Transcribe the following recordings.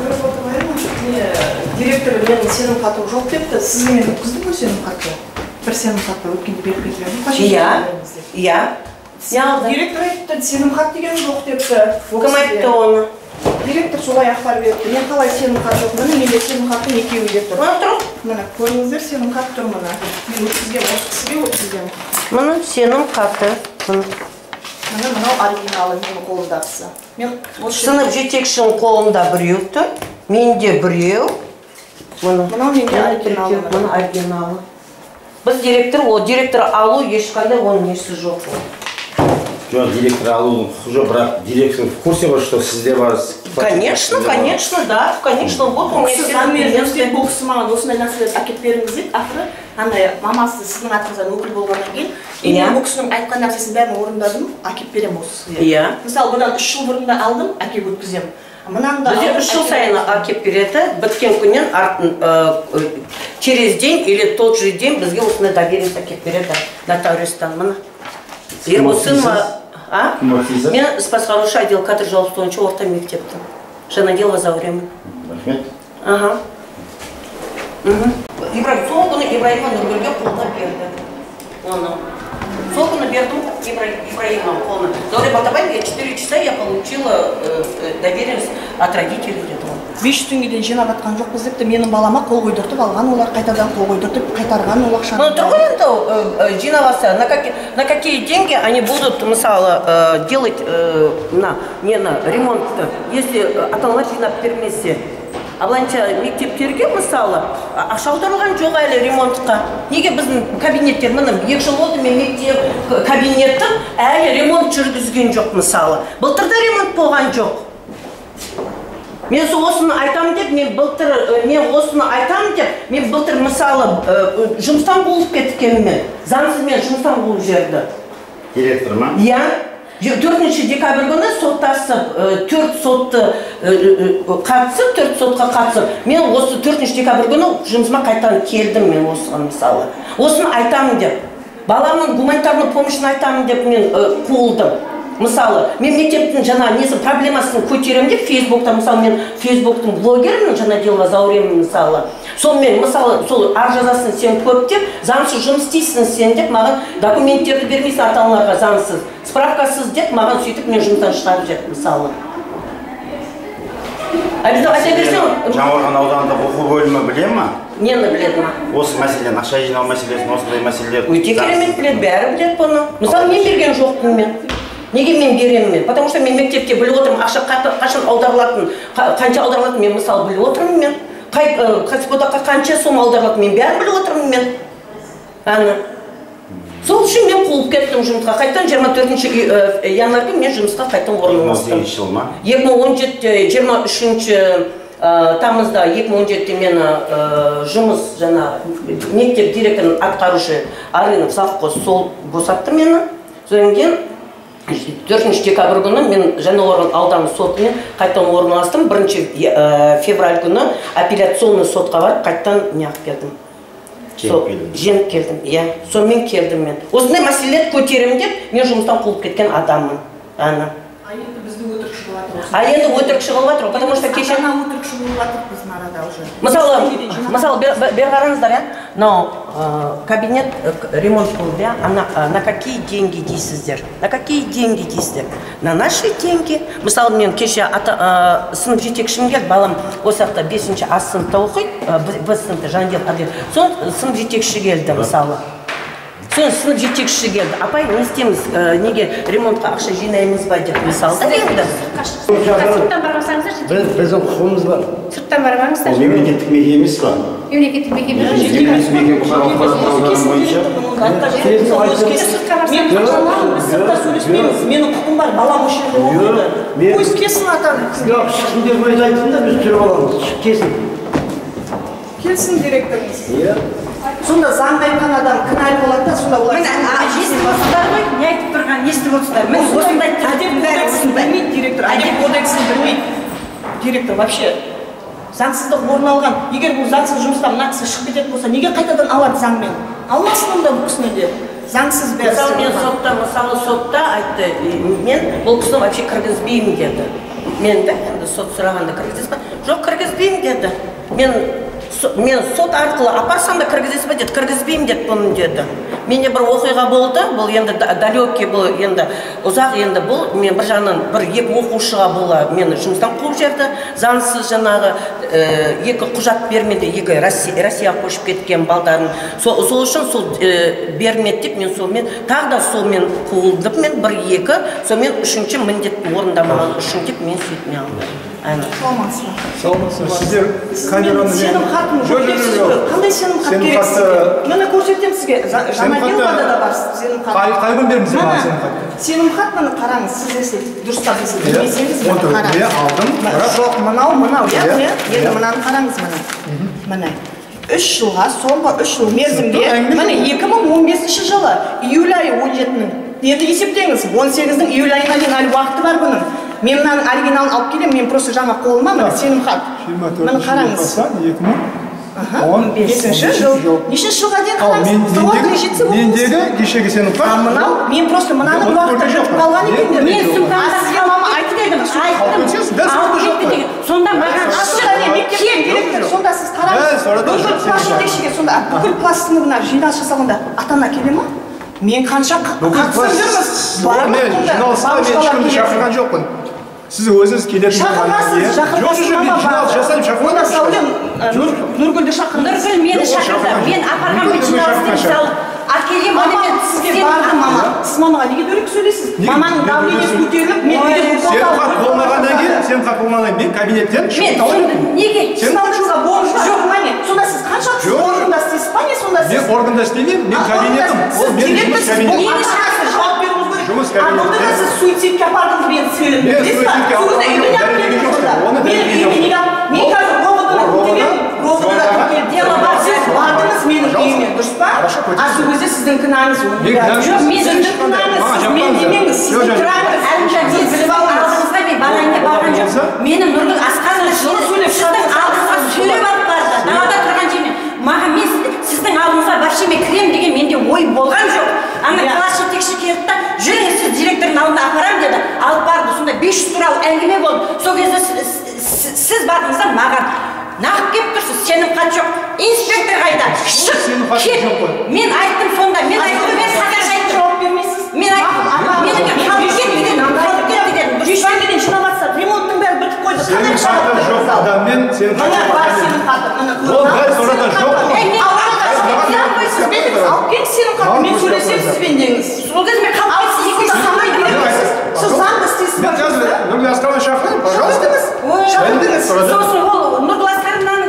көріп отырмайын, директор менің сенім хатым жоқ депті, сіз мені өткізді ме сенім хатты? Бір сенім хатты өткенде беріп кетірем. Иә. Директор айтты, сенім хат деген жоқ депті. Кім айтты оны? Директор солай ақпар берді. Мен қалай сенім хат жоқ? Міне менде сенім хаттың екеуінде тұр. Мына тұр. Міне көріңіздер, сенім хат тұр мына. Мен өткізген, осы кісіге өткізген. Мына сенім хаты. Міне мынау оригиналы менің қолымдағысы. Сынып жетекшінің қолында біреу тұр, менде біреу. Мынау менде оригиналы. Мына оригиналы. Біз директор алу ешқандай оның несі жоқ. Жоқ, директор алудың құқы жоқ, бірақ директор в курсе ғой, что сізде бар. Конечно, да, конечно. Вот у меня бұл кісі маған осындай нәрселерді әкеп беріңіз дейді. Ақыры, андай мамасы сіздің атыңыздан өкіл болғаннан кейін, мен бұл кісінің айтқан нәрсесін бәрін орындадым, әкеп берем осы сізге. Мысалы, бұдан 3 жыл бұрында алдым, әкеп өткізем. Бізде 3 жыл сайын әкеп береді, біткен күннен через день или тот же день бізге осындай доверенность әкеп береді нотариустан. Мына. Мен спасхалушы отдел кадр жауапты орта мектептің. Жанадел Вазаурема. Рахмет. Ага. Сол күні Ибраимға Нұргүлге қолына берді. Сол күні бердім Ибраимға қолына. Заурем Атабаевна, 4 часа я получила доверенность от родителей. 500 теңгеден жинап атқан жоқпыз депті, менің балама қол қойдыртып алған, олар қайтадан қол қойдыртып қайтарған ол ақшаны. Ну, тұрғын енді жинаваса, на какие деньги они будут, мысалы, делать ремонт, если аталар жинап бермесе. Абылайынша мектептерге, мысалы, ақша аударылған жоқ әлі ремонтқа. Неге біздің кабинеттер, міне 2 жыл болды мен мектеп кабинеттің әлі ремонт жүргізген жоқ, мысалы. Былтырда ремонт болған жоқ. Мен осыны айтам деп, мен былтыр, мысалы, жұмыстан болып кеткенмен, заңсыз мен жұмыстан болып жерді. Директор ма? Иә. 4 декабрь күні соттасып, 4 сотқа қатысып, мен осы 4 декабрь күні жұмысыма қайтадан келдім мен осыған мысалы. Осыны айтамын деп, баламның гуманитарный помощын айтамын деп мен қуылдым. Мысалы, мен мектептің жаңа несі проблемасын көтерем деп, Фейсбуктан, мысалы, мен Фейсбуктың блогерімін, Жанадел Вазауремін, мысалы. Сонымен, мысалы, сол ар жазасын сен көп деп, заңсыз жұмыс істейсің сен деп, маған документтерді бермейсің ата-аналарға заңсыз. Справкасыз деп, маған сөйтіп мен жұмыстан шығарып жеп, мысалы. Айта берсем... Жаңғырған ауданында оқу бөлімі біле ма? Нені біледі ма? Осы мәселені, ақша жинау мәселесін, осындай мәселелер... Өте керемет біледі, бәрі біледі бұны. Мысалы, мен берген жоқпын мен. Неге мен беремін мен? Потому что мен мектепте біліп отырмын, ақша қашан аударылатын, қанша аударылатын мен мысалы біліп отырмын мен. Кәсіподаққа қанша сом аударылатын мен бәрін біліп отырмын мен. Сол үшін мен қуып кеттім жұмысқа. Қайтадан 24 январьда мен жұмысқа қайтадан орналастым. 2017 жыл ма? 23 тамызда 2017 мен жұмыс жаңа мектеп директорының атқарушы Аринов совхоз сол босатты мені. Содан кейін 4 декабрь күні мен Жаңақорған ауданы сотымен қайтадан орналастым. 1 февраль күні апелляционный сотқа барып қайтадан неғып келдім. Жеңіп келдім, иә. Сонымен келдім мен. Осындай мәселелерді көтеремін деп, мен жұмыстан қуылып кеткен адаммын. А енді бізді өтірік шығып жатыр. А енді өтірік шығып жатыр, потому что кеше өтірік шығып жатыр біздің арада уже. Мысалы, бер қараңыздар, но кабинет ремонт болды, на какие деньги дейсіздер? На какие деньги дейсіздер? На наши деньги. Мысалы, мен кеше сынып жетекшім келді, балам осы жақта 5-ші А сыныпта оқиды, Б сыныпта Жанадел Адел. Сол сынып жетекші келді, мысалы. Сынып жетекші келді. Апай, не істейміз, неге ремонтқа ақша жинаймыз ба деп мысалы да енді. Сырттан бармасаңыздар. Біздің құқығымыз бар. Сырттан бармаңыздар. Мемлекеттік мекеме емес па? Мемлекеттік мекеме. Менің құқым бар, балам осы жерде оқиды. Пусть келсін атам. Шықсын деп айтсын да біз тұрып аламыз. Келсін. Келсін директорымыз. Сонда заңға айтқан адам кінәлі болады да, сонда олар... Естіп отырсыздар ғой, не айтып тұрған, естіп отырсыздар. Мен осындай әдеп кодексін білмейді директор, әдеп кодексін білмейді. Директор, вообще, заңсыздық орын алған. Егер бұл заңсыз жұмыстан мына кісі шығып кететін болса, неге қайтадан алады заңмен? Алмасын онда бұл кісіне де. заңсыз берді. Мысалы мен сотта айтты, мен бұл кісіні вообще кіргізбеймін деді. Мен де енді сот сұрағанда кіргізесіз ба? Жоқ, кіргізбеймін деді. Мен сот арқылы апарсам да кіргізесіз ба деді, кіргізбеймін деді бұны деді. Менде бір оқиға болды, бұл енді далекий, бұл енді ұзақ, енді бұл мен бір жағынан екі оқушыға бола мені жұмыстан қуып жерді, заңсыз жаңағы екі құжат бермеді, екі Россияға көшіп кеткен балдарын. Сол үшін сол бермеді деп мен солмен тағы да солмен қуылдым, мен бір-екі, солмен үшінші міндетті орындамаған үшін деп мен сөйтіне алдым. Саламатсыз. Сіздер камераны сенім хатын қандай сенім хат керек сізге? Мені көрсетемін сізге. Жаңа делада да бар сенім хат. Қай күн бердіңіз маған сенім хатты? Сенім хат мені қараңыз, сіз десе дұрыстап десе білмесеңіз мені қараңыз. Алдым. Жоқ, мынау, иә, енді мынаны қараңыз міне. 3 жылға, соңғы 3 жыл мерзімге, міне 2015 жылы июль айы 17-нің. Енді есептеңіз, 18-дің июль айына дейін әлі уақыты бар бұның. Мен мынаның оригиналын алып келем, мен просто жаңа қолыма міне сенім хат. Міне қараңыз. 2015 жыл. Неше жылға дейін қараңыз? Мендегі кешегі сенім хат. Мынау, мен просто мынаның уақытта жүріп қалған екендер. Мен сізге мама айтып едім, сонда маған сонда сіз қараңыз, бүкіл класс сыныбына жиналыс жасалғанда ата-ана келе ма? Мен қанша қатысып жүрміз? Мен жиналысқа мен ешкімді шақырған жоқпын. Сіз өзіңіз келетін шақырмасыз, жиналыс жасайып шақырған Нұргүлді шақырды. Нұргүл мені шақырды, мен апарған жиналысты мысалы әкелем, сізге барды мама. Сіз мамаға неге дөрекі сөйлейсіз? Маманың давлениесі көтеріліп, мен үйде сен хат болмағаннан кейін, мен кабинеттен мен неге? Сіздіңізға борыш жоқ, мане. Сонда сіз қанша органда істейсіз ба не сонда сіз? Мен органда істемеймін, мен кабинетім. Ол менің жұмыс кабинетім. Жұмыс кабинеті. Бұнда сіз суицидке апардыңыз мен сөйлеп. Мен суицидке апардым. Мен қазір роводына көтеремін. Роводына көтеріп дело бар. Сіз бардыңыз менің үйіме, дұрыс па? Асыл өзі сіздің кінаңыз. Сіздің кінаңыз, сіз мен демеңіз. Сіздің кінаңыз. Әлімжан, сіз біліп алдыңызға мен барайында барған жоқ. Мені Нұргүл Асқарова сіздің алдыңызға сөйлеп алып барды. Далада тұрған жермен. Маған мен сіздің алдыңызға вообще мен кірем деген менде ой болған жоқ. Ана класс жетекші келді да, жүріңіз сіз директордың алдына апарамын деді. Алып барды, сонда 500 туралы әңгіме болды. Сол кезде сіз бардыңыз да маған нағып келіп тұрсыз, сенім хат жоқ. Инспектор қайда? Мен айттым сонда, мен айттым, мен саған айттым. Жауап бермейсіз. Мен айттым, менікі қалып кетті дедім. Дүйшпенден жинаватса, ремонттың бәрі бітіп қойды. Сенім хаты жоқ адаммен сенім хаты жоқ. Ол дәл сонда жоқ. Алып келіп сенім хаты, мен сөйлесем сізбен деңіз. Сол кезде мен қалып кетсіз. Сіз заңды істейсіз ба? Мен қазір Нұргүл Асқарованы шақырайын, пожалуйста. Сосын ол Нұргүл Асқарованың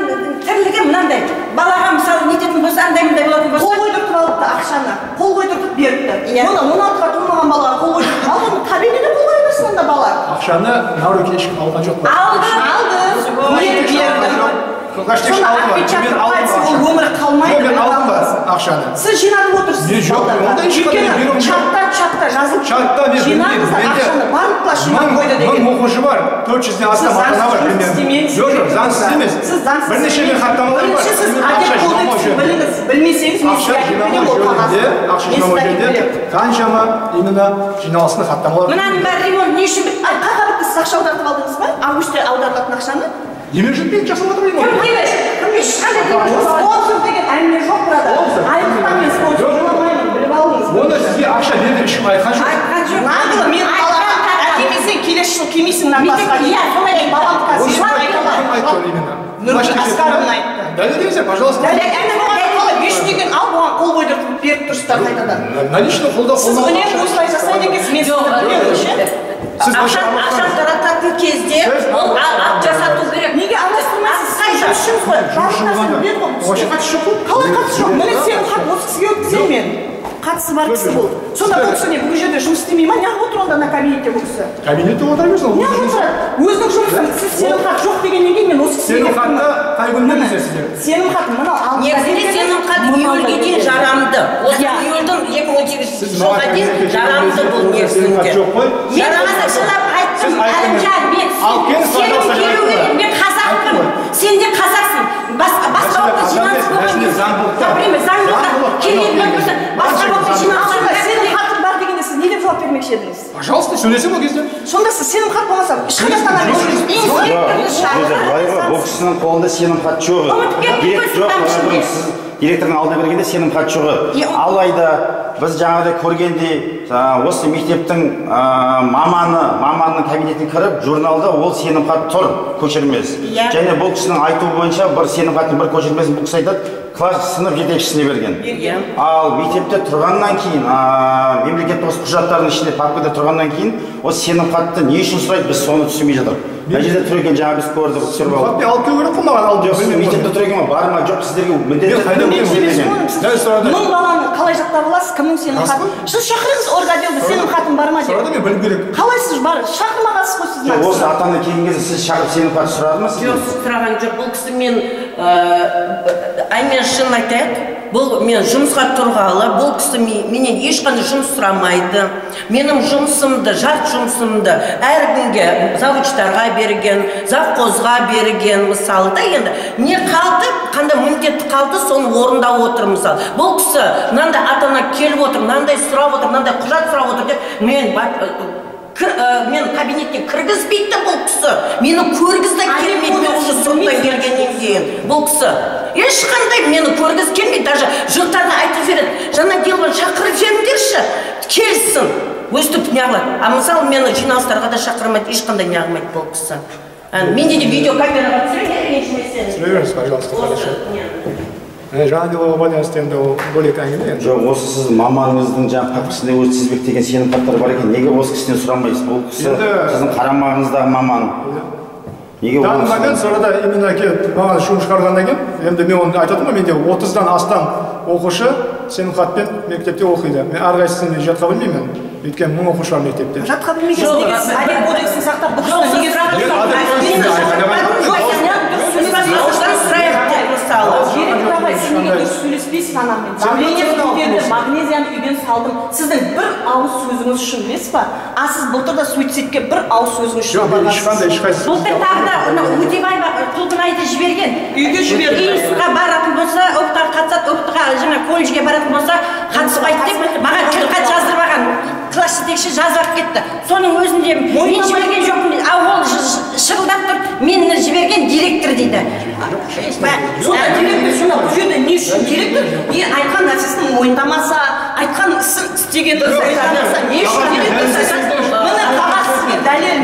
тірлігі мынандай. Балаға мысалы нететін болса, андай-мындай болатын болса. Қол қойдыртып алыпты ақшаны. Қол қойдыртып беріпті. Оны 16-ға толмаған балаға қол қойдыртып алып, оны табиғиде қол қоя берсін онда бала. Ақшаны Науреке ешкім алған жоқ па? Алды. Мен бердім. Соны отпечаток пальцев ол өмірі қалмайды. Мен алдым ба ақшаны? Сіз жинатып отырсыз. Мен жоқ, ондай өйткені чатта жазылып жинаңыздар ақшаны барлық класс жинап қойды деген. 1000 оқушы бар, 400-ден астам ата-ана бар. Жоқ, заңсыз емес. Бірнеше рет хаттамалар бар. Сіз әдеп кодексін біліңіз, білмесеңіз мен сізге айтып беремін ол қағазды. Ақша жинамау жерде қаншама именно жиналысының хаттамалары. Мынаның бәрі ремонт не үшін бітті? Қайда бітті, сіз ақша аудартып алдыңыз ба? Августте аударылатын ақшаны? Немен жетпейді, жасап отырмын Кім спонсор деген әңгіме жоқ burada. Айлықтан мен спонсор жоламаймын, біліп алдыңыз. Оны сізге ақша берді, ешкім айтқан жоқ. Айтқан жоқ. Нағылы мен балаға әкемесен келесі жыл келмейсің нағыласқа. Иә, солай баламға сен айтқандар. Нұргүл Асқаровна айтты. Дәлелдеңіздер, пожалуйста. Беш деген ал оған қол қойдыртып беріп тұрсыздар қайтадан. Наличный қолда сіз үнемі осылай жасайды екенсіз, мен сізді білемін ше. Ақша тарататын кезде ол ат жасату керек. Неге араластырмайсыз? Қай жұмысшымыз ғой? Жұмысшымыз біледі ғой. Вообще қатысы жоқ қой. Қалай қатысы жоқ? Міне сенің хат осы кісіге өткіземін мен. Қатысы бар кісі бұл. Сонда бұл кісі не бұл жерде жұмыс істемей ма? Неғып отыр онда ана кабинетте бұл кісі? Кабинетте отыра берсін. Неғып отырады? Өзінің жұмысын сіз сенім хат жоқ дегеннен кейін мен осы кісіге сенім хатты қай күн бердіңіздер сіздер? Сенім хат мынау алдында. Негізінде сенім хат июльге дейін жарамды. Осы июльдің 2018 жылға дейін жарамды бұл негізінде. Жарамды шынап айттым, Әлімжан, мен сенім келу керек, мен қазақпын, сен де қазақсың. Басқа уақытта жиналыс болған кезде, например, заң болған, келетін болса, басқа уақытта жиналыс демекші едіңіз? Пожалуйста, сөйлесем ол кезде. Сонда сіз сенімхат болмаса ешқайда аттана бересіз. Бұл кісінің қолында сенімхат жоқ. Директордың алдына бергенде сенімхат жоқ. Алайда біз жаңағыдай көргенде осы мектептің маманның кабинетіне кіріп, журналда ол сенімхат тұр, көшірмес. Және бұл кісінің айтуы бойынша бір сенімхаттың бір көшірмесін бұл кісі айтады, класс сынып жетекшісіне берген. Ал мектепте тұрғаннан кейін, мемлекеттік осы құжаттардың ішінде папкада тұрғаннан кейін, осы сенімхатты не үшін сұрайды, біз соны түсінбей жатырмыз. Мына жерде тұр екен, жаңа біз көрдік, түсіріп алдық. Хатты алып келу керек қой маған алып. Мектепте тұр екен, бар ма, жоқ, сіздерге міндетті. Мың баланы қалай жақтап аласыз, кімнің сенімхатын? Сіз шақырыңыз орготделді, сенімхатың бар ма деп. Сұрады мен білім керек. Қалай сіз бар, шақырмағансыз ғой сіз. Осы ата-ана келген кезде сіз шақырып сенімхат сұрады ма? Жоқ, сұраған жоқ. Бұл кісі мен мен шын айтайық, бұл мен жұмысқа тұрғалы, бұл кісі менен ешқандай жұмыс сұрамайды. Менің жұмысымды, жарт жұмысымды әр күнге завучтарға берген, завхозға берген, мысалы да енді не қалды, қандай міндетті қалды, соны орындап отыр мысалы. Бұл кісі мынандай ата-ана келіп отыр, мынандай сұрап отыр, мынандай құжат сұрап отыр деп мен кабинетке кіргізбейді бұл кісі. Мені көргізді келмейді уже соттан келгеннен кейін. Бұл кісі ешқандай мені көргіз келмейді, даже жұрттарға айтып жібереді. Жаңа Делван шақырып жіберіңдерші, келсін. Өстіп неғылады. А мысалы мені жиналыстарға да шақырмайды, ешқандай неғылмайды бұл кісі. Менде де видеокамераға түсіріңдер, Түсіре пожалуйста, хорошо. Жаңа Делванға байланысты енді ол бөлек әңгіме. Жоқ, осы сіз мамаңыздың жаңа папкасында өзі тізбектеген сенімхаттар бар екен, неге осы кісіден сұрамайсыз? Бұл кісі сіздің қарамағыңыздағы маман. Данный момент сонда именно келіп маған шум шығарғаннан кейін, енді мен оны айтатынмын ғой, менде 30-дан астам оқушы сенімхатпен мектепте оқиды. Мен әрқайсысын жатқа білмеймін, өйткені 1000 оқушы бар мектепте. Жатқа білмейсіз, неге сіз әдеп кодексін сақтап бұқсына неге сөйлеспейсің анаммен. Давлениені көтерді, магнезияны үйден салдым. Сіздің бір ауыз сөзіңіз үшін емес па? А сіз былтырда суицидке бір ауыз сөзіңіз үшін барғансыз. Былтыр тағы да Өтебаева Құлқынайды жіберген. Үйге жіберді. Институтқа баратын болса, оқытуға қатысады, оқытуға жаңа колледжге баратын болса, қатыспайды деп маған хат жаздырып алған. Класс жетекші жазып кетті. Соның өзінде мен жіберген жоқпын. Ол шырылдап тұр, мені жіберген директор дейді. Сонда директор сонда бұл жерде не үшін директор? Мен айтқан нәрсесін мойындамаса, айтқан ісін істегенді мойындамаса, не үшін директор? Міне қағаз сізге дәлел,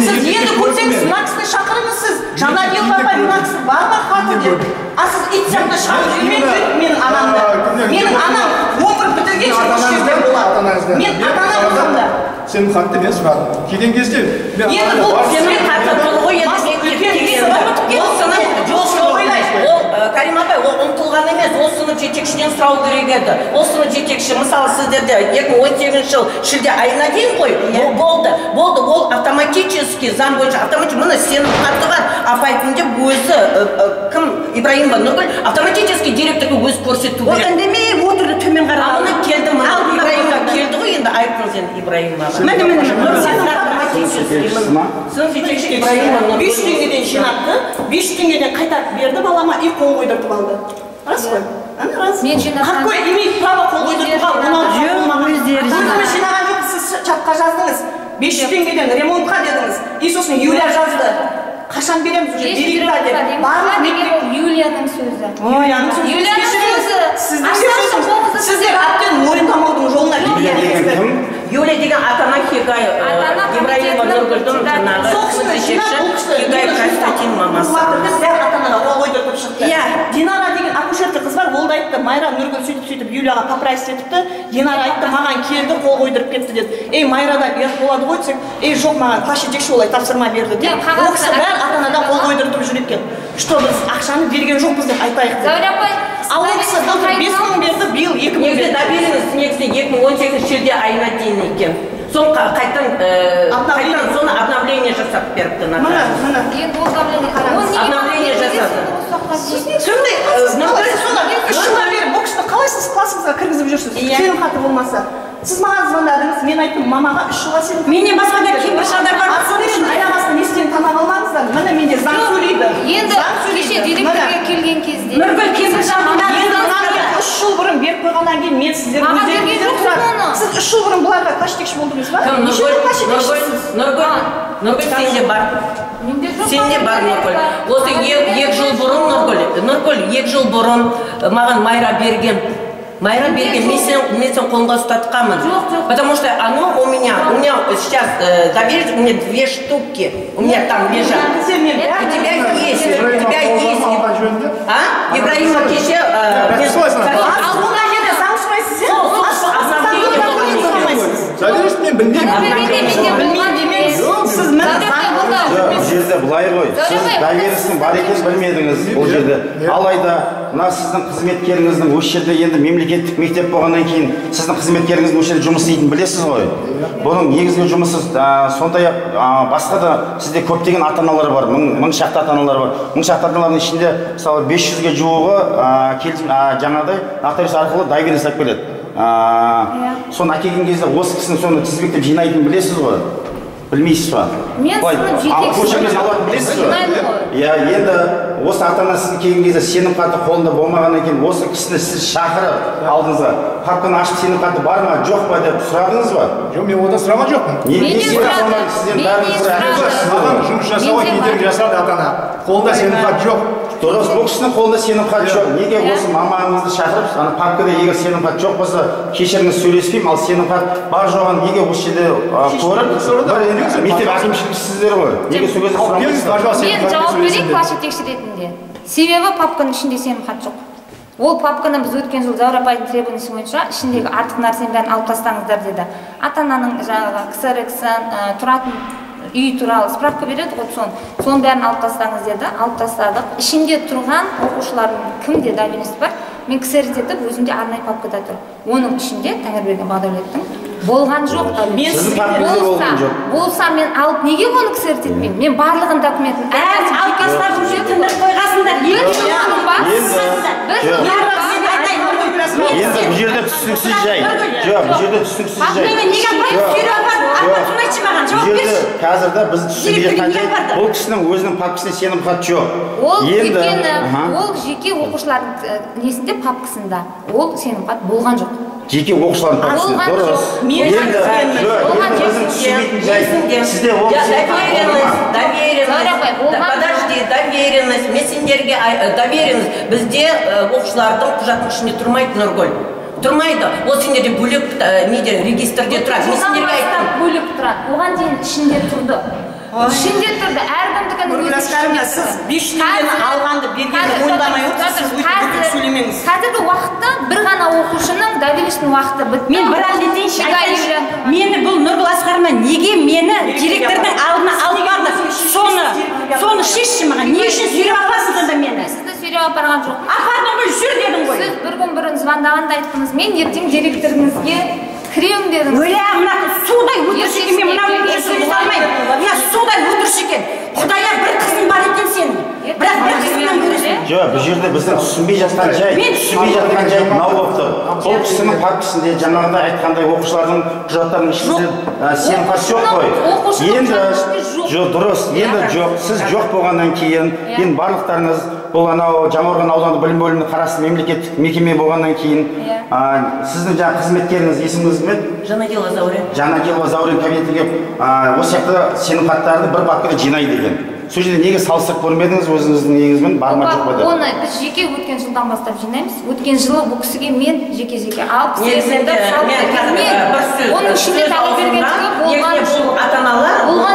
сіз енді көрсеңіз, мына кісіні шақырыңыз сіз. Жаңа Делванға мына кісі бар ма хаты деп. А сіз ит сияқты шығарып жүрмеңіз менің анамды. Менің анам өмір бітірген осы жерде болады. Мен ата-ана болсам да. Сенімхатты мен сұрадым. Келген кезде енді бұл сенімхатты толық Карим апай, ол ұмтылған емес, ол сынып жетекшіден сұрау керек еді. Ол сынып жетекші, мысалы сіздерде 2018 жыл шілде айына дейін қой, болды, ол автоматически, заң бойынша автоматически, мына сенімхаты бар, апайтын деп өзі, кім, Ибраимова Нұргүл, автоматически директорға өзі көрсету керек. Ол үндемей, отырды төмен қарап. Аны келді, Ибраимова келді ғой, енді айттыңыз енді Ибраимова. Сынып жетекші Ибраимова Нұргүл. 5 теңгеден жинатты, 5 теңгеден қайтарып берді балама и қол қойдыртып алды. Рас қой? Ана рас. Какой имеет право қол қойдыртуға? Өздері жинаған жоқ, сіз чатқа жаздыңыз. 500 теңгеден ремонтқа дедіңіз. И сосын Юлия жазды. Қашан береміз уже? Берейді деп. Барлық деген Юлияның сөзі. Юлияның сөзі. Сіздер әбден мойындамаудың жолына кеткенсіздер. Юлия деген ата-ана Хигай Ибраимова Нұргүлдің жаңағы Хигай Константин мамасы. Ата-анаға қол қойдыртып шықты. Динара деген акушерка қыз бар, ол да айтты, Майра Нұргүл сөйтіп Юлияға поправить етіпті. Динара айтты, маған келді, қол қойдырып кетті деді. Майрада беріп болады ғой десек, жоқ маған класс жетекші олай тапсырма берді деп. Ол кісі бәрі ата-анадан қол қойдыртып жүр екен. Что біз ақшаны берген жоқпыз деп айтайық деп. Ал ол кісі былтыр 5000 берді, биыл 2000 берді. Негізі 2018 шілде айына дейін екен. Сол қайтан соны обновление жасап беріпті. Обновление жасады. Сондай, үш жылдан бері бұл кісіні қалай сіз классыңызға кіргізіп жүрсіз? Сенімхаты болмаса. Сіз маған звондадыңыз, мен айттым, мамаға 3 жылға сенімхат. Менен басқа да кейбір шалдар бар. Соның үшін аяғасын естен танап алмаңыздар. Міне менде заң сөйлейді. Енді кеше директорға келген кезде. Нұргүл кейбір шалдар. Енді 3 жыл бұрын беріп қойғаннан кейін мен сіздердің өздеріңізден тұрады. Сіз 3 жыл бұрын бұларға класс-жетекші болдыңыз ба? Нұргүл сенде бар. Сенде бар Нұргүл. Осы 2 жыл бұрын Нұргүл 2 жыл бұрын маған Майра берген. Мен сен қолға ұстатқанмын. Потому что оно у меня сейчас доверить, у меня 2 штуки. У меня там лежат. У тебя есть. Ибраимова кеше жерде былай ғой, сіз доверенностьтің бар екенін білмедіңіз бұл жерде. Алайда мына сіздің қызметкеріңіздің осы жерде енді мемлекеттік мектеп болғаннан кейін сіздің қызметкеріңіздің осы жерде жұмыс істейтінін білесіз ғой. Бұның негізгі жұмысы сондай-ақ басқа да сізде көптеген ата-аналар бар, мың шақты ата-аналар бар. Мың шақты ата-аналардың ішінде мысалы 500-ге жуығы жаңағыдай нотариус арқылы доверенность алып келеді. Соны әкелген кезде осы кісінің соны тізбектеп жинайтынын білесіз ғой? Білмейсіз ба? Мен соны жетекші енді осы ата-ана сізге келген кезде сенім хаты қолында болмағаннан кейін осы кісіні сіз шақырып алдыңызға папканы ашып сенім хаты бар ма жоқ па деп сұрадыңыз ба? Жоқ, мен одан сұраған жоқпын. Жұмыс жасауға кедергі жасады ата-ана. Қолында сенім хат жоқ. Дұрыс, бұл кісінің қолында сенім хат жоқ. Неге осы мамаңызды шақырып, папкада егер сенім хат жоқ болса, кешіріңіз сөйлеспеймін, ал сенім хат бар жоғын неге осы жерде көріп, мектеп әкімшіліксіздер ғой. Неге сол кезде сұрамайсыз? Мен жауап берейін класс-жетекші ретінде. Себебі папканың ішінде сенім хат жоқ. Ол папканы біз өткен жыл Заура апайдың требованиесі бойынша ішіндегі артық нәрсені бәрін алып тастаңыздар деді. Ата-ананың жаңағы ксрк-ін, тұратын үй туралы справка береді ғой, соның бәрін алып тастаңыз деді. Алып тастадық. Ішінде тұрған оқушылардың кімде доверенность бар? Мен ксрк-ді өзімде арнайы папкада тұр. Оның ішінде Тәңірберген Бадәулеттің болған жоқ. Болса мен алып неге оны ксрк етпеймін? Мен барлығын документін алқастардың жетіндір қойғасындар. Енді бұл жерде түсініксіз жай. Жоқ, бұл жерде түсініксіз жай. Қазірде біз түсініп жатқан жай, бұл кісінің өзінің папкасында сенім хат жоқ. Ол жеке оқушылардың несінде папкасында ол сенім хат болған жоқ. Жеке оқушылардың папкасында дұрыс. Енді біздің түсінбейтін жай. Сізде ол доверенность, мен сендерге доверенность. Бізде оқушылардың құжаттың ішінде тұрмайды, Нұргүл. Тұрмайды. Ол сендерде бөлек регистрде тұрады. Мен сендерге айттым. Бөлек тұрады. Оған дейін ішінде тұрды. Ішінде тұрды. Әркімдікінің сіз 500 теңгені алғанды бергенді мойындамай отырсыз, өйтіп сөйлемеңіз. Қазіргі уақытта бір ғана оқушының доверенностьтің уақыты бітті. Мен бір айтайыншы, мені бұл Нұргүл Асқаровна неге мені директордың алдына алып барды? Соны шешші маған. Не үшін сүйреп аласың сонда мені? Сізді сүйреп апарған жоқ. Апардың ғой, жүр дедім ғой. Сіз бір күн бұрын звондағанда айттыңыз, мен ертең директорыңызге кіремін дедіңіз. Өлә, мына судай өтірші екен, мен мына өтірші сөйлесе алмаймын. Мына судай өтірші екен. Құдая бір қызың бар екен сенің. Бірақ бір қызыңнан көресің. Жоқ, бұл жерде біздің түсінбей жатқан жай мынау болып тұр. Бұл кісінің папкасында жаңағыда айтқандай оқушылардың құжаттарының ішінде сенім хат жоқ қой. Енді дұрыс, енді жоқ, сіз жоқ болғаннан кейін, енді барлықтарыңыз бұл анау Жаңақорған аудандық білім бөліміне қарасты мемлекеттік мекеме болғаннан кейін сіздің жаңа қызметкеріңіз есіміңіз кім еді? Жанадилова Заурен. Жанадилова Заурен кабинетіне осы сияқты сенім хаттарды бір папкада жинайды екен. Сол жерде неге салыстырып көрмедіңіз өзіңіздің неңізбен бар ма жоқ па деп? Оны біз жеке өткен жылдан бастап жинаймыз. Өткен жылы бұл кісіге мен жеке алып негізінде оның ішінде Тәңірбергендігі болған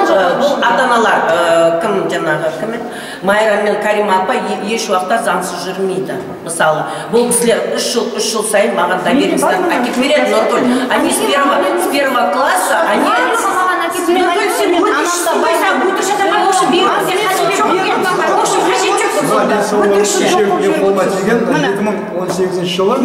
ата-аналар кім жаңағы кім еді? Майра мен Карима апа еш уақытта заңсыз жүрмейді. Мысалы, бұл кісілер 3 жыл сайын маған доверенность әкеп береді, Нұргүл. Они с первого класса, они қолыма тиген 2018 жылы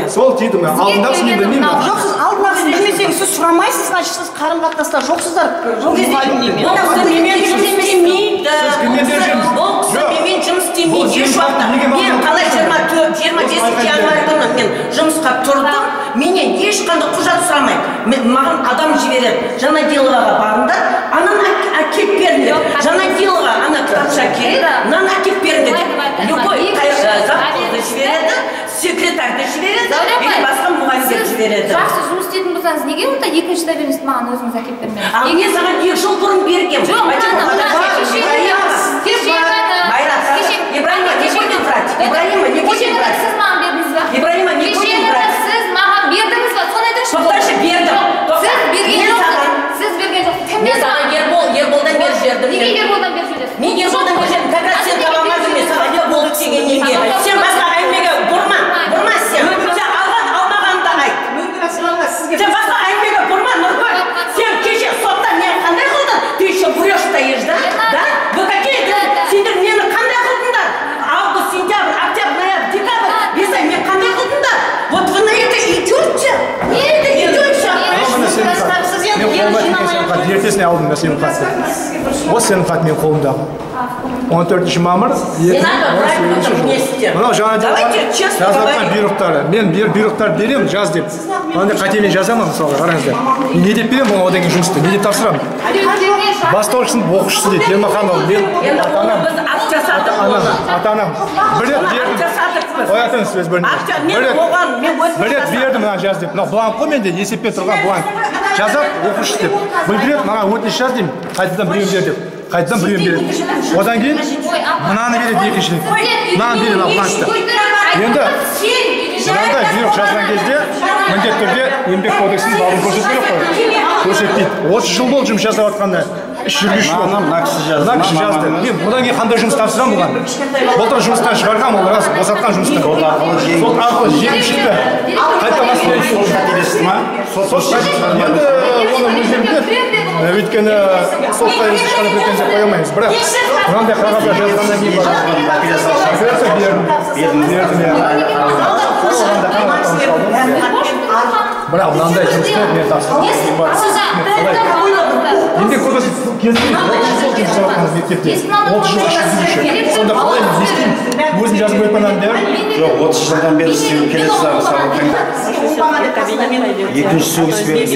сол тиді ме? Алдындағысын мен білмеймін. Жоқсыз, алдындағысын білмесеңіз, сіз сұрамайсыз, значит, сіз қарым-қатынаста жоқсыздар. Мен жұмыс істемейді, еш уақытта. Мен қалай 25 январь күні мен жұмысқа тұрдым, менен ешқандай құжат сұрамайды. Маған адам жібереді. Жанадиловаға барыңдар, ананы әкеп беріңдер. Жанадилова ана кітапша керек, мынаны әкеп беріңдер. Любой затты секретарды жібереді, басқа мұғалімдер жібереді. Жақсы жұмыс істейтін болсаңыз, неге онда екінші табелінсті маған өзіңіз әкеліп бермедіңіз? Мен саған 2 жыл бұрын бергем. Жоқ, Ибраима, не будем брать. Ибраима, не будем брать. Сіз маған бердіңіз ба? Ибраима, не будем брать. Сіз маған бердіңіз ба? Соны айтыңызшы. Тоқташы, бердім. Сіз берген жоқ. Мен саған Ерболдан беріп жібердім. Неге Ерболдан беріп жібердіңіз? Мен Ерболдан беріп жібердім. Как раз сен таба алмадың, мен саған Ербол деген неге. Сен басқа әңгімеге бұрма сен. Сен алмағанды айт. Сен басқа әңгімеге бұрма, Нұргүл. Сен кеше сотта мен қандай қылдың? Ты еще врешь стоишь, да? Да? Вы какие? Сендер мені қандай қылдыңдар? Август, сентябрь, октябрь, ноябрь, декабрь. Бесай, мен қандай қылдыңдар? Вот вы на это идете? Не это идете? Ертесіне алдым мен сенің хатты. Осы сенің хат менің қолымдағы. 14 мамыр. Мынау жаңа жазылған бұйрықтары. Мен бұйрықтар беремін, жаз деп. Андай қатемен жазамын мысалы, қараңыздар. Не деп беремін одан кейін жұмысты? Не деп тапсырамын? Бастаушысының оқушысы дейді. Ермаханова, мен ата-анам. Бір рет бердім. Оятыңыз сөз бөлінді. Бір рет бердім мына жаз деп. Мынау бланк қой менде, есеппен тұрған бланк. Жазап, оқушы деп. Білдірет, маған өтініш жаз деймін, қайтадан біреуін бер деп. Қайтадан біреуін береді. Одан кейін мынаны береді екінші рет. Мынаны береді бланкты. Енді мынандай бұйрық жазған кезде міндетті түрде еңбек кодексінің бабын көрсету керек қой. Көрсетпейді. 30 жыл болды жұмыс жасап жатқанда. Іс жүргізуші болды. Мына кісі жазды. Мен одан кейін қандай жұмыс тапсырамын бұған? Былтыр жұмыстан шығарған, ол рас босатқан жұмыстан. Сот арқылы жеңіп шықты. Қайта бастайды. Енді оны өздерінде, өйткені сотқа ешқандай претензия қоя алмаймыз. Бірақ мынандай қағазда жазғаннан кейін бірақ мынандай жұмысты мен тапсырдым. Еңбек кодексі кезінде 30 жыл жұмыс жасап мектепте. 30 жыл жүргізуші. Сонда қалай не істеймін? Өзім жазып қойғаннан бері? Жоқ, 30 жылдан бері істеп келесі екінші сөгіс берді.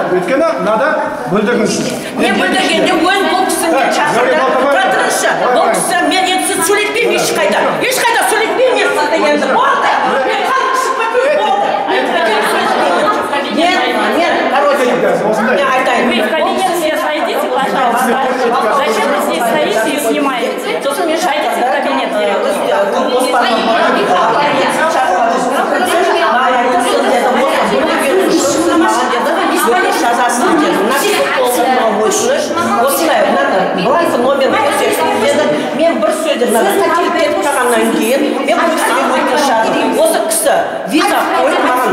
Өйткені мынада бүлдіріңіз. Мен бүлдіргенде өз бұл кісімен шақырды. Тұра тұрыңызшы. Бұл кісі мен енді сөйлетпеймін ешқайда. Ешқайда сөйлетпеймін мен сізді енді. Болды. Мен қалып шықпай көз болды. Нет, короче, я айтайын. Вы в кабинете все сойдите, пожалуйста. Зачем вы здесь стоите и снимаете? Сосын мешайтесь в кабинет. Осындай, бланк номер мен бір сөздер қателік кетіп қалғаннан кейін мен бұл кісіге өтініш жаздым. Осы кісі виза қойып маған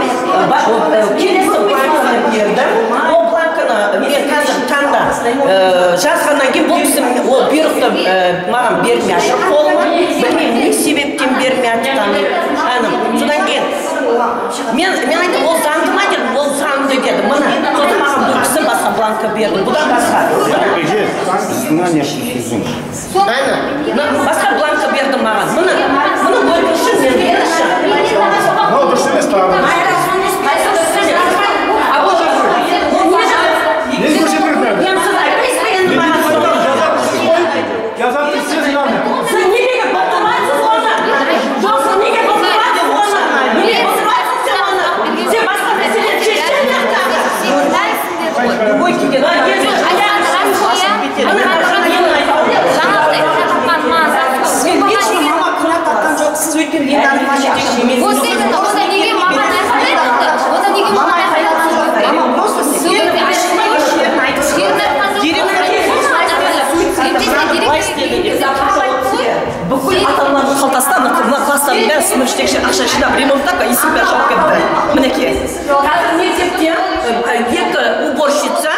келесі бланканы берді. Ол бланканы мен қазір таңда жазғаннан кейін бұл кісі ол бұйрықты маған бермей жатыр қолыма. Білмеймін не себептен бермей жатыр. Содан кейін мен айттым, ол заңды ма дедім, ол заңды деді. Мына сосын маған бұл кісі басқа бланка берді. Бұдан басқа. Басқа бланка берді маған. Мұны өтініші мен беріші. Мынау дұрыс емес тағы. Не көрсету керек? Мен сіз айтпайсыз ба енді маған? Жазатын сіз ғана. Сіз неге бұқтырмайсыз оны? Жоқ, сіз неге бұқтырмайсыз оны? Неге бұқтырмайсыз сен оны? Сен басқа мәселені шешсең жақтағы. Ой, кеген. Сіз өйткен енді анықтан жетекші емес. Осы именно, ода неге маған айтқандай болды? Ода неге маған айтқандай болды? Просто сен ашқылай шерін айтып бүкіл ата-аналардың қалтасынан мына класстардың бәрі сынып жетекші ақша жинап ремонттап есік бәрі жауып кетті. Мінекей. Қазір мектепте екі уборщица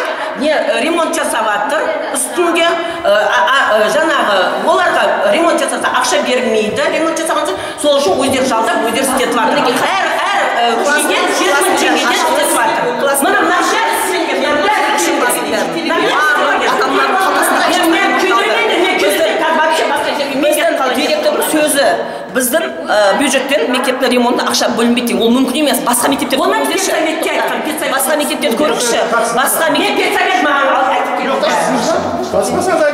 ремонт жасап жатыр. Үстінде жаңағы оларға ремонт жасаса ақша бермейді. Ремонт жасағанша сол үшін өздері жалдап, өздері істетіп жатыр. Әр көшеден 20 теңгеден істетіп жатыр. Мына наша мен біздің бюджеттен мектептің ремонтына ақша бөлінбейді. Ол мүмкін емес. Басқа мектептерді көріңізші. Басқа мектептерді көріңізші.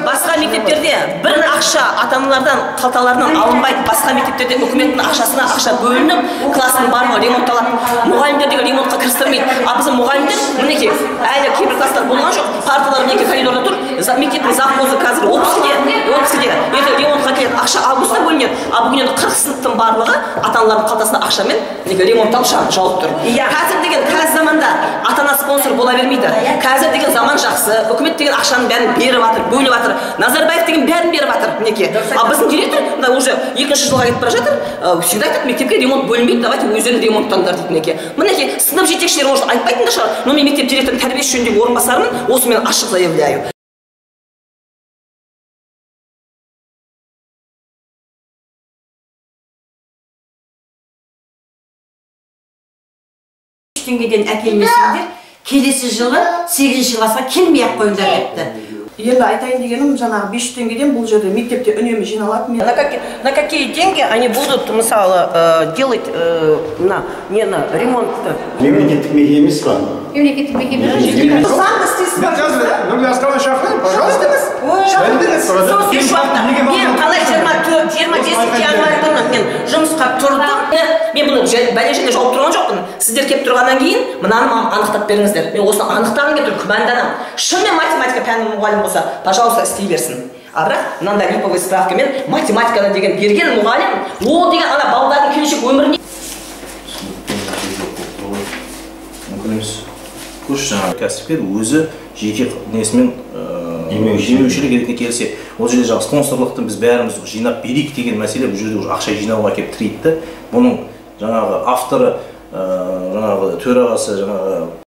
Басқа мектептерде бір ақша ата-аналардан қалталарынан алынбайды. Басқа мектептерде үкіметтің ақшасына ақша бөлініп, класстың барлығы ремонтталады. Мұғалімдерді ремонтқа кірістірмейді. А біздің мұғалімдер мінекей әлі кейбір класстар болған жоқ. Парталар мінекей коридорда тұр. Мектептің завхозы қазір 30-ге ертең ремонтқа келеді. Ақша августта бөлінеді. А бүгін енді 40 сыныптың барлығы ата-аналардың қалтасына ақшамен ремонтталып жауып тұр. Қазір заманда ата-ана спонсор бола бермейді. Қазір деген заман жақсы. Үкімет деген ақшаның бәрін беріп жатыр, бөліп жатыр. Назарбаев деген бәрін беріп жатыр. Мінекей. А біздің директор уже 2-ші жылға кетіп бара жатыр. Всегда айтады, мектепке ремонт бөлінбейді, давайте өздерің ремонттаңдар дейді. Мінекей. Мінекей сынып жетекшілері может айтпайтын да шығар, но мен мектеп директорының тәрбиесі жөніндегі орынбасарымын, осы мен ашық заявляю. Теңгеден әкелмесеңдер, келесі жылы 8-ші классқа келмей-ақ қойыңдар депті. Енді айтайын дегенім, жаңағы 500 теңгеден бұл жерде мектепте үнемі жиналады. На какие деньги они будут, мысалы, делать ремонт? Мемлекеттік мекеме емес па? Мемлекеттік мекеме. Нұргүл Асқарова шақырайын, пожалуйста. Мен қалай 20-10 январьдан мен жұмысқа тұрдым. Мен бұны бәле-желе жауып тұрған жоқпын. Сіздер келіп тұрғаннан кейін мынаны маған анықтап беріңіздер. Мен осыны анықтағым келіп тұр, күмәнданам. Шынымен математика пәнінің мұғалімі болса, пожалуйста, істей берсін. А бірақ мынандай липовый справкамен математиканы деген берген мұғалім, ол деген ана балалардың келешек өміріне мүмкін емес. Көрші жаңағы кәсіпкер өзі жеке несімен демеушілік ретінде келсе, ол жерде жаңағы спонсорлықты біз бәріміз жинап берейік деген мәселе бұл жерде ақша жинауға келіп тірейді. Бұның жаңағы авторы, жаңағы төрағасы, жаңағы